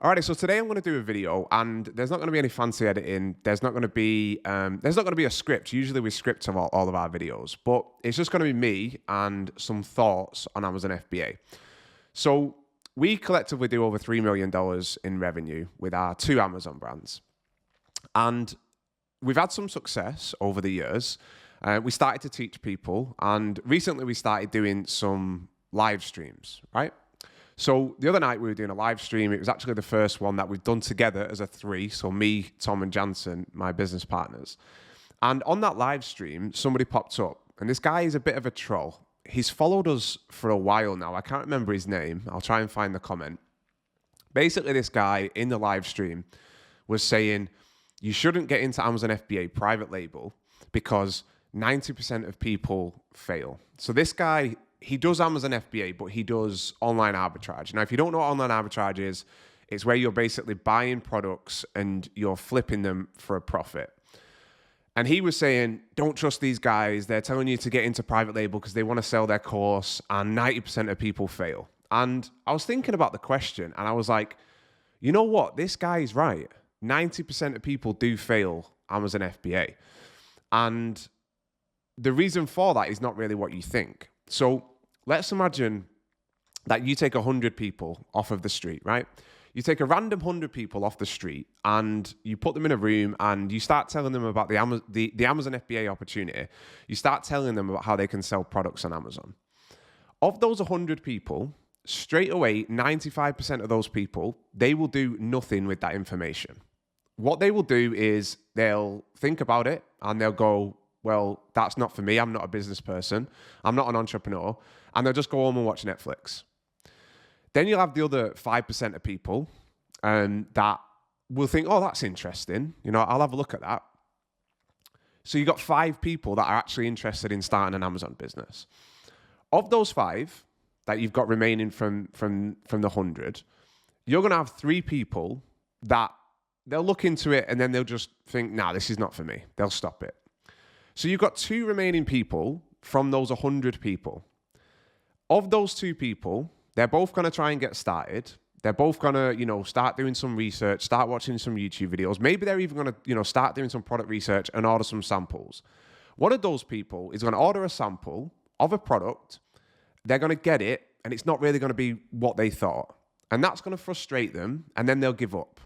Alrighty, so today I'm going to do a video, and there's not going to be any fancy editing. There's not going to be a script. Usually we script all of our videos, but it's just going to be me and some thoughts on Amazon FBA. So we collectively do over $3 million in revenue with our two Amazon brands, and we've had some success over the years. We started to teach people, and recently we started doing some live streams, right? So the other night we were doing a live stream. It was actually the first one that we've done together as a three. So me, Tom, and Jansen, my business partners. And on that live stream, somebody popped up. And this guy is a bit of a troll. He's followed us for a while now. I can't remember his name. I'll try and find the comment. Basically, this guy in the live stream was saying, you shouldn't get into Amazon FBA private label because 90% of people fail. So this guy, he does Amazon FBA, but he does online arbitrage. Now, if you don't know what online arbitrage is, it's where you're basically buying products and you're flipping them for a profit. And he was saying, don't trust these guys. They're telling you to get into private label because they want to sell their course, and 90% of people fail. And I was thinking about the question, and I was like, you know what? This guy is right. 90% of people do fail Amazon FBA. And the reason for that is not really what you think. So let's imagine that you take 100 people off of the street, right? You take a random 100 people off the street and you put them in a room and you start telling them about the Amazon FBA opportunity. You start telling them about how they can sell products on Amazon. Of those 100 people, straight away, 95% of those people, they will do nothing with that information. What they will do is they'll think about it and they'll go, well, that's not for me. I'm not a business person. I'm not an entrepreneur. And they'll just go home and watch Netflix. Then you'll have the other 5% of people that will think, oh, that's interesting. You know, I'll have a look at that. So you've got 5 people that are actually interested in starting an Amazon business. Of those 5 that you've got remaining from the 100, you're going to have 3 people that they'll look into it and then they'll just think, nah, this is not for me. They'll stop it. So you've got 2 remaining people from those 100 people. Of those 2 people, they're both going to try and get started. They're both going to, start doing some research, start watching some YouTube videos. Maybe they're even going to, start doing some product research and order some samples. One of those people is going to order a sample of a product. They're going to get it, and it's not really going to be what they thought. And that's going to frustrate them, and then they'll give up.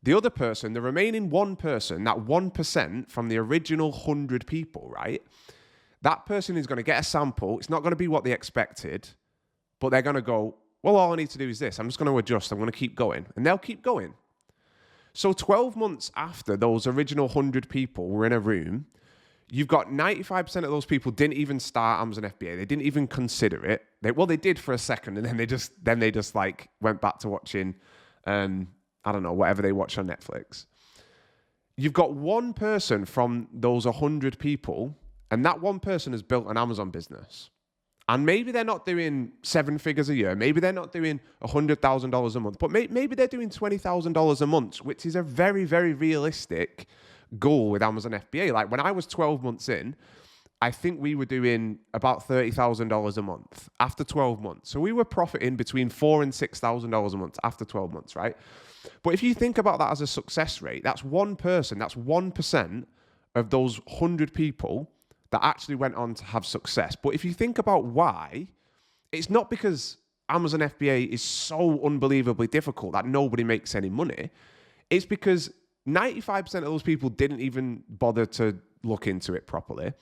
The other person, the remaining 1%, that 1% from the original 100 people, right? That person is going to get a sample. It's not going to be what they expected, but they're going to go, well, all I need to do is this. I'm just going to adjust. I'm going to keep going. And they'll keep going. So 12 months after those original 100 people were in a room, you've got 95% of those people didn't even start Amazon FBA. They didn't even consider it. They did for a second, and then they just like went back to watching I don't know, whatever they watch on Netflix. You've got 1 person from those 100 people, and that 1 person has built an Amazon business. And maybe they're not doing 7 figures a year. Maybe they're not doing $100,000 a month. But maybe they're doing $20,000 a month, which is a very, very realistic goal with Amazon FBA. Like when I was 12 months in, I think we were doing about $30,000 a month after 12 months. So we were profiting between $4,000 and $6,000 a month after 12 months, right? But if you think about that as a success rate, that's 1 person, that's 1% of those 100 people that actually went on to have success. But if you think about why, it's not because Amazon FBA is so unbelievably difficult that nobody makes any money. It's because 95% of those people didn't even bother to look into it properly.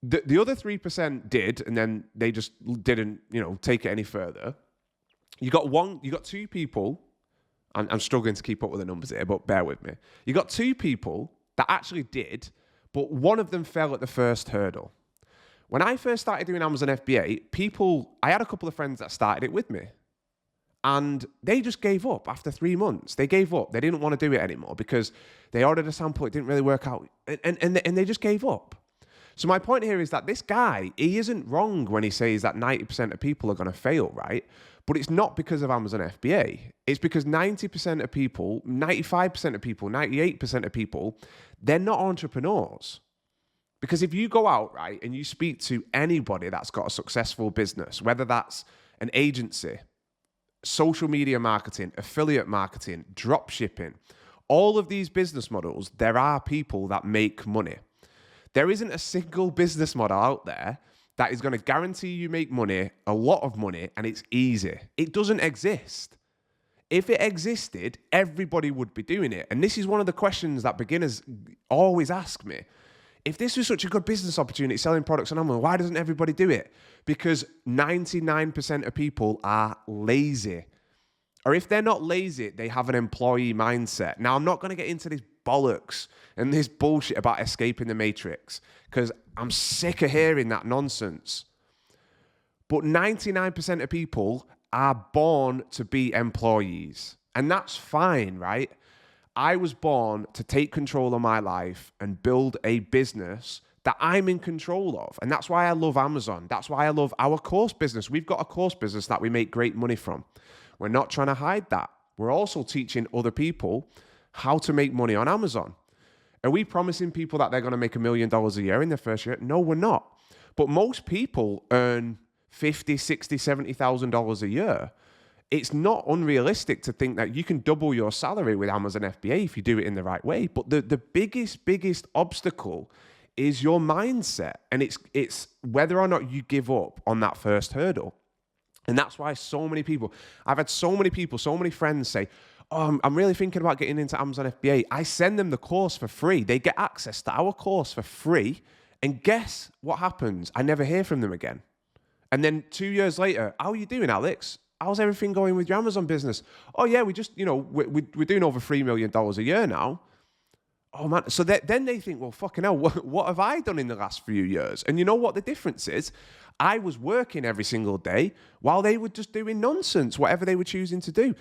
The other 3% did, and then they just didn't, take it any further. You got 2 people. I'm struggling to keep up with the numbers here, but bear with me. You got 2 people that actually did, but one of them fell at the first hurdle. When I first started doing Amazon FBA, I had a couple of friends that started it with me. And they just gave up after 3 months. They gave up. They didn't want to do it anymore because they ordered a sample. It didn't really work out. And they just gave up. So my point here is that this guy, he isn't wrong when he says that 90% of people are going to fail, right? But it's not because of Amazon FBA. It's because 90% of people, 95% of people, 98% of people, they're not entrepreneurs. Because if you go out, right, and you speak to anybody that's got a successful business, whether that's an agency, social media marketing, affiliate marketing, drop shipping, all of these business models, there are people that make money. There isn't a single business model out there that is going to guarantee you make money, a lot of money, and it's easy. It doesn't exist. If it existed, everybody would be doing it. And this is one of the questions that beginners always ask me. If this was such a good business opportunity, selling products on Amazon, why doesn't everybody do it? Because 99% of people are lazy. Or if they're not lazy, they have an employee mindset. Now, I'm not going to get into this bollocks and this bullshit about escaping the matrix, because I'm sick of hearing that nonsense. But 99% of people are born to be employees. And that's fine, right? I was born to take control of my life and build a business that I'm in control of. And that's why I love Amazon. That's why I love our course business. We've got a course business that we make great money from. We're not trying to hide that. We're also teaching other people how to make money on Amazon. Are we promising people that they're going to make $1 million a year in their first year? No, we're not. But most people earn $50,000, $60,000, $70,000 a year. It's not unrealistic to think that you can double your salary with Amazon FBA if you do it in the right way. But the biggest obstacle is your mindset. And it's whether or not you give up on that first hurdle. And that's why I've had so many friends say, oh, I'm really thinking about getting into Amazon FBA. I send them the course for free. They get access to our course for free. And guess what happens? I never hear from them again. And then 2 years later, how are you doing, Alex? How's everything going with your Amazon business? Oh, yeah, we just, we're doing over $3 million a year now. Oh, man. So then they think, well, fucking hell, what have I done in the last few years? And you know what the difference is? I was working every single day while they were just doing nonsense, whatever they were choosing to do.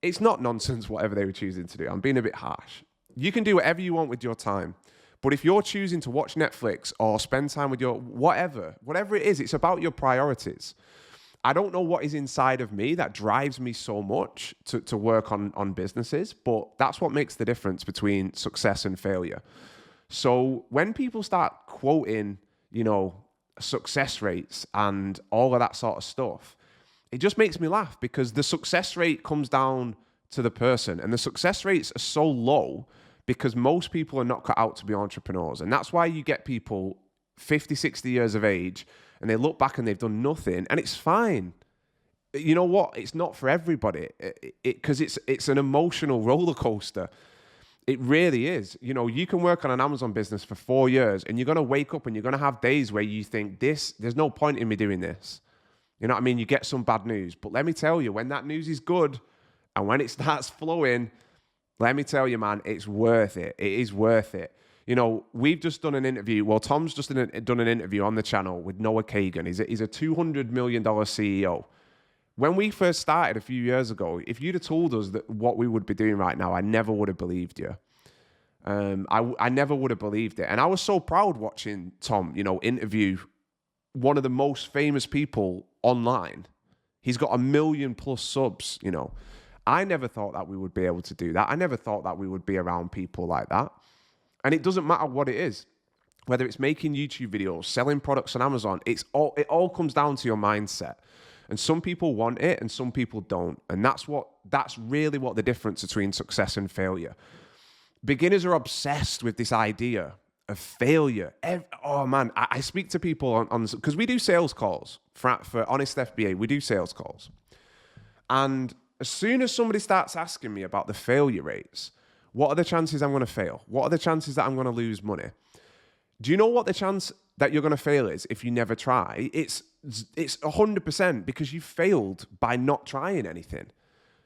It's not nonsense, whatever they were choosing to do. I'm being a bit harsh. You can do whatever you want with your time. But if you're choosing to watch Netflix or spend time with your whatever it is, it's about your priorities. I don't know what is inside of me that drives me so much to work on businesses, but that's what makes the difference between success and failure. So when people start quoting, success rates and all of that sort of stuff, it just makes me laugh, because the success rate comes down to the person, and the success rates are so low because most people are not cut out to be entrepreneurs. And that's why you get people 50, 60 years of age and they look back and they've done nothing, and it's fine. You know what? It's not for everybody, because it's an emotional roller coaster. It really is. You can work on an Amazon business for 4 years and you're going to wake up and you're going to have days where you think, there's no point in me doing this. You know what I mean? You get some bad news. But let me tell you, when that news is good and when it starts flowing, let me tell you, man, it's worth it. It is worth it. We've just done an interview. Well, Tom's just done an interview on the channel with Noah Kagan. He's a $200 million CEO. When we first started a few years ago, if you'd have told us that what we would be doing right now, I never would have believed you. I never would have believed it. And I was so proud watching Tom, interview one of the most famous people online. He's got 1 million plus subs, I never thought that we would be able to do that. I never thought that we would be around people like that. And it doesn't matter what it is, whether it's making YouTube videos, selling products on Amazon, it all comes down to your mindset. And some people want it and some people don't. And that's really what the difference between success and failure. Beginners are obsessed with this idea of failure. Oh man, I speak to people on because we do sales calls for Honest FBA. We do sales calls. And as soon as somebody starts asking me about the failure rates, what are the chances I'm going to fail? What are the chances that I'm going to lose money? Do you know what the chance that you're going to fail is if you never try? It's 100%, because you failed by not trying anything.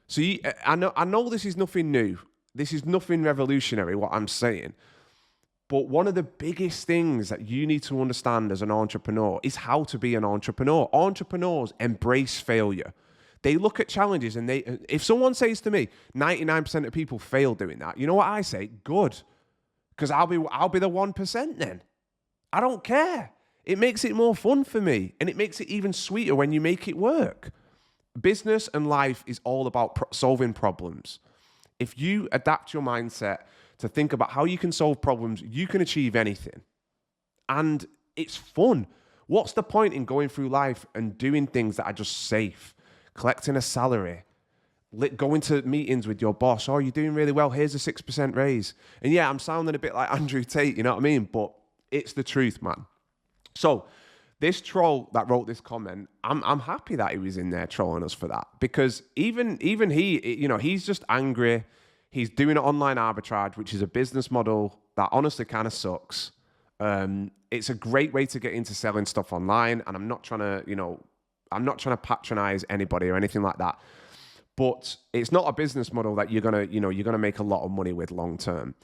So I know this is nothing new. This is nothing revolutionary, what I'm saying. But one of the biggest things that you need to understand as an entrepreneur is how to be an entrepreneur. Entrepreneurs embrace failure. They look at challenges and if someone says to me, 99% of people fail doing that, you know what I say? Good. Because I'll be the 1% then. I don't care. It makes it more fun for me. And it makes it even sweeter when you make it work. Business and life is all about solving problems. If you adapt your mindset to think about how you can solve problems, you can achieve anything. And it's fun. What's the point in going through life and doing things that are just safe? Collecting a salary, going to meetings with your boss. Oh, you're doing really well. Here's a 6% raise. And yeah, I'm sounding a bit like Andrew Tate, you know what I mean? But it's the truth, man. So this troll that wrote this comment, I'm happy that he was in there trolling us for that, because even he, you know, he's just angry. He's doing an online arbitrage, which is a business model that honestly kind of sucks. It's a great way to get into selling stuff online, and I'm not trying to patronize anybody or anything like that. But it's not a business model that you're gonna make a lot of money with long term.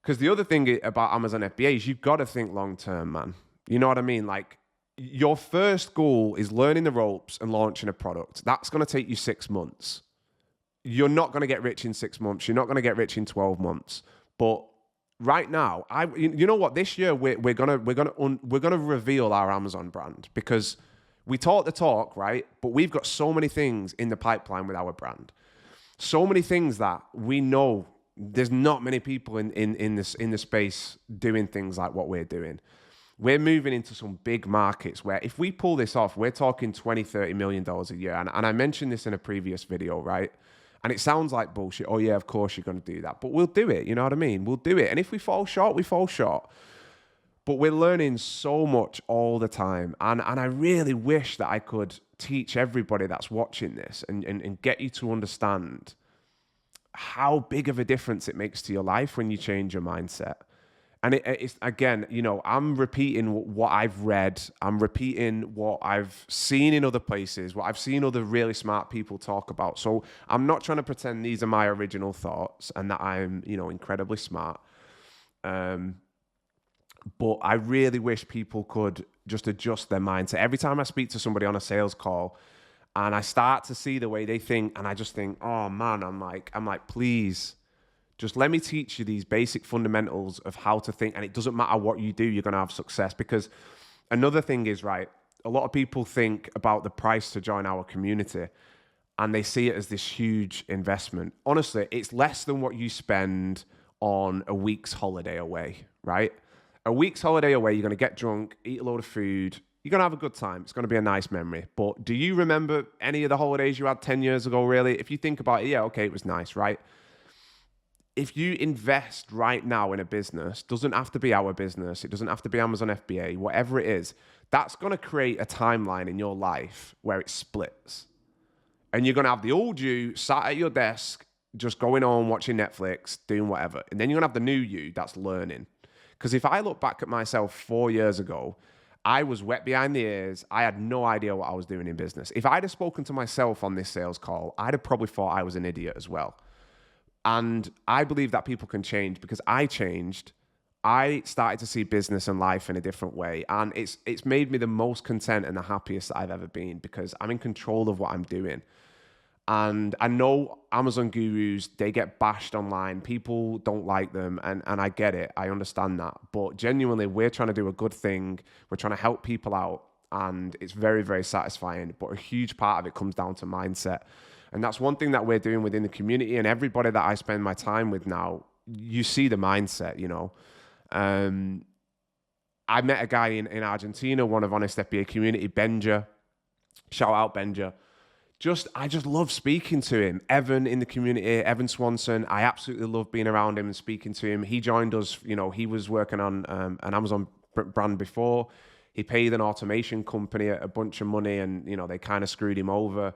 Because the other thing about Amazon FBA is you've got to think long term, man. You know what I mean? Like, your first goal is learning the ropes and launching a product. That's going to take you 6 months. You're not going to get rich in 6 months. You're not going to get rich in 12 months. But right now, you know what? This year we're gonna reveal our Amazon brand, because we talk the talk, right? But we've got so many things in the pipeline with our brand. So many things that we know there's not many people in the space doing things like what we're doing. We're moving into some big markets where if we pull this off, we're talking $20-30 million a year. And I mentioned this in a previous video, right? And it sounds like bullshit. Oh yeah, of course you're going to do that. But we'll do it, you know what I mean? We'll do it. And if we fall short, we fall short. But we're learning so much all the time. And I really wish that I could teach everybody that's watching this and get you to understand how big of a difference it makes to your life when you change your mindset. And it's, again, you know, I'm repeating what I've read. I'm repeating what I've seen in other places, what I've seen other really smart people talk about. So I'm not trying to pretend these are my original thoughts and that I'm, you know, incredibly smart. But I really wish people could just adjust their mindset. Every time I speak to somebody on a sales call and I start to see the way they think, and I just think, oh man, I'm like, please, just let me teach you these basic fundamentals of how to think. And it doesn't matter what you do, you're going to have success. Because another thing is, right, a lot of people think about the price to join our community and they see it as this huge investment. Honestly, it's less than what you spend on a week's holiday away, right? A week's holiday away, you're going to get drunk, eat a load of food. You're going to have a good time. It's going to be a nice memory. But do you remember any of the holidays you had 10 years ago, really? If you think about it, yeah, okay, it was nice, right? If you invest right now in a business, doesn't have to be our business, it doesn't have to be Amazon FBA, whatever it is, that's going to create a timeline in your life where it splits. And you're going to have the old you sat at your desk, just going on, watching Netflix, doing whatever. And then you're going to have the new you that's learning. Because if I look back at myself 4 years ago, I was wet behind the ears. I had no idea what I was doing in business. If I'd have spoken to myself on this sales call, I'd have probably thought I was an idiot as well. And I believe that people can change, because I changed. I started to see business and life in a different way. And it's made me the most content and the happiest that I've ever been, because I'm in control of what I'm doing. And I know Amazon gurus, they get bashed online. People don't like them. And I get it. I understand that. But genuinely, we're trying to do a good thing. We're trying to help people out. And it's very, very satisfying. But a huge part of it comes down to mindset. And that's one thing that we're doing within the community. And everybody that I spend my time with now, you see the mindset, you know. I met a guy in Argentina, one of Honest FBA community, Benja. Shout out, Benja. I just love speaking to him. Evan in the community, Evan Swanson. I absolutely love being around him and speaking to him. He joined us, you know, he was working on an Amazon brand before. He paid an automation company a bunch of money, and, you know, they kind of screwed him over.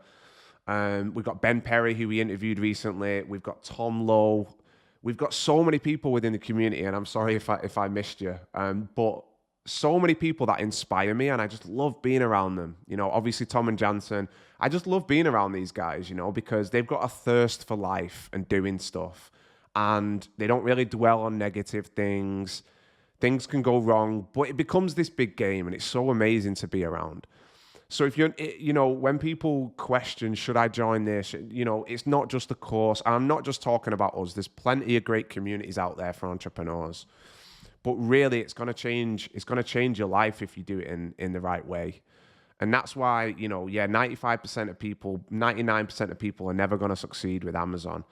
We've got Ben Perry, who we interviewed recently. We've got Tom Lowe. We've got so many people within the community, and I'm sorry if I missed you. But so many people that inspire me, and I just love being around them. You know, obviously Tom and Jansen. I just love being around these guys, you know, because they've got a thirst for life and doing stuff, and they don't really dwell on negative things. Things can go wrong, but it becomes this big game, and it's so amazing to be around. So if you're, you know, when people question, should I join this? You know, it's not just a course. I'm not just talking about us. There's plenty of great communities out there for entrepreneurs. But really, it's going to change. It's going to change your life if you do it in the right way. And that's why, you know, yeah, 95% of people, 99% of people are never going to succeed with Amazon.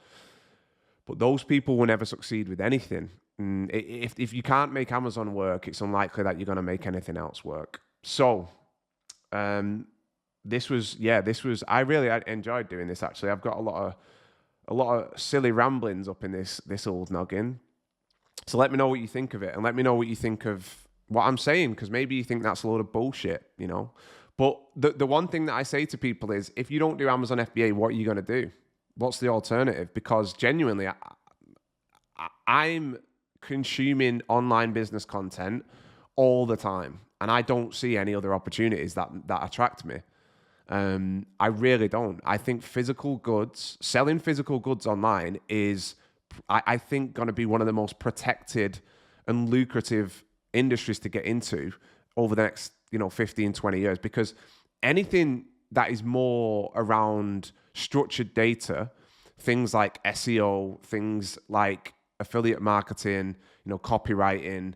But those people will never succeed with anything. And if you can't make Amazon work, it's unlikely that you're going to make anything else work. So, I really enjoyed doing this actually. I've got a lot of silly ramblings up in this old noggin. So let me know what you think of it, and let me know what you think of what I'm saying, because maybe you think that's a load of bullshit, you know. But the one thing that I say to people is, if you don't do Amazon FBA, what are you going to do? What's the alternative? Because genuinely, I'm consuming online business content all the time, and I don't see any other opportunities that attract me. I really don't. I think selling physical goods online is, I think, going to be one of the most protected and lucrative industries to get into over the next, 15, 20 years, because anything that is more around structured data, things like SEO, things like affiliate marketing, copywriting,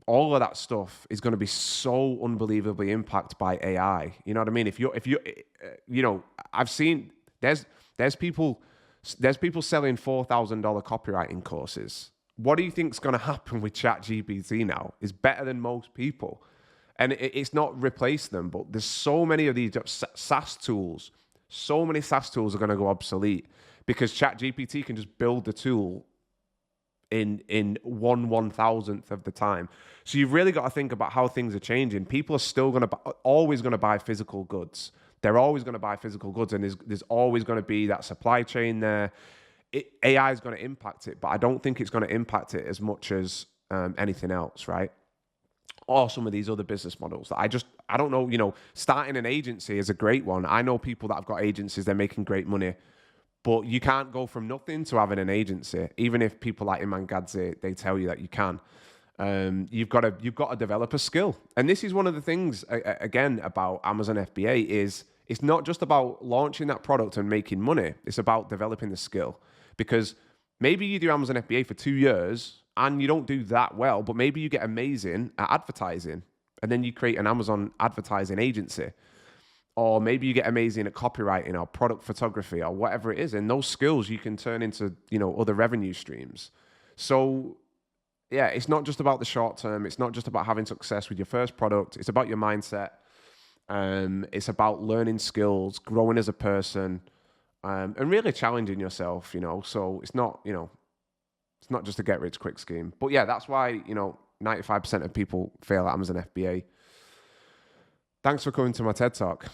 all of that stuff is going to be so unbelievably impacted by AI. You know what I mean? If you, I've seen there's people selling $4,000 copywriting courses. What do you think is going to happen with ChatGPT now? Is better than most people, and it's not replace them, but there's so many of these SaaS tools. So many SaaS tools are going to go obsolete because ChatGPT can just build the tool in 1/1000th of the time. So you've really got to think about how things are changing. People are still always going to buy physical goods. They're always going to buy physical goods, and there's always going to be that supply chain there. AI is going to impact it, but I don't think it's going to impact it as much as anything else, right? Or some of these other business models that I don't know. Starting an agency is a great one. I know people that have got agencies, they're making great money. But you can't go from nothing to having an agency, even if people like Iman Gadze, they tell you that you can. You've got to develop a skill. And this is one of the things, again, about Amazon FBA is it's not just about launching that product and making money. It's about developing the skill. Because maybe you do Amazon FBA for 2 years and you don't do that well, but maybe you get amazing at advertising and then you create an Amazon advertising agency. Or maybe you get amazing at copywriting or product photography or whatever it is. And those skills you can turn into, other revenue streams. So yeah, it's not just about the short term. It's not just about having success with your first product. It's about your mindset. It's about learning skills, growing as a person, and really challenging yourself, So it's not, it's not just a get rich quick scheme. But yeah, that's why, 95% of people fail at Amazon FBA. Thanks for coming to my TED Talk.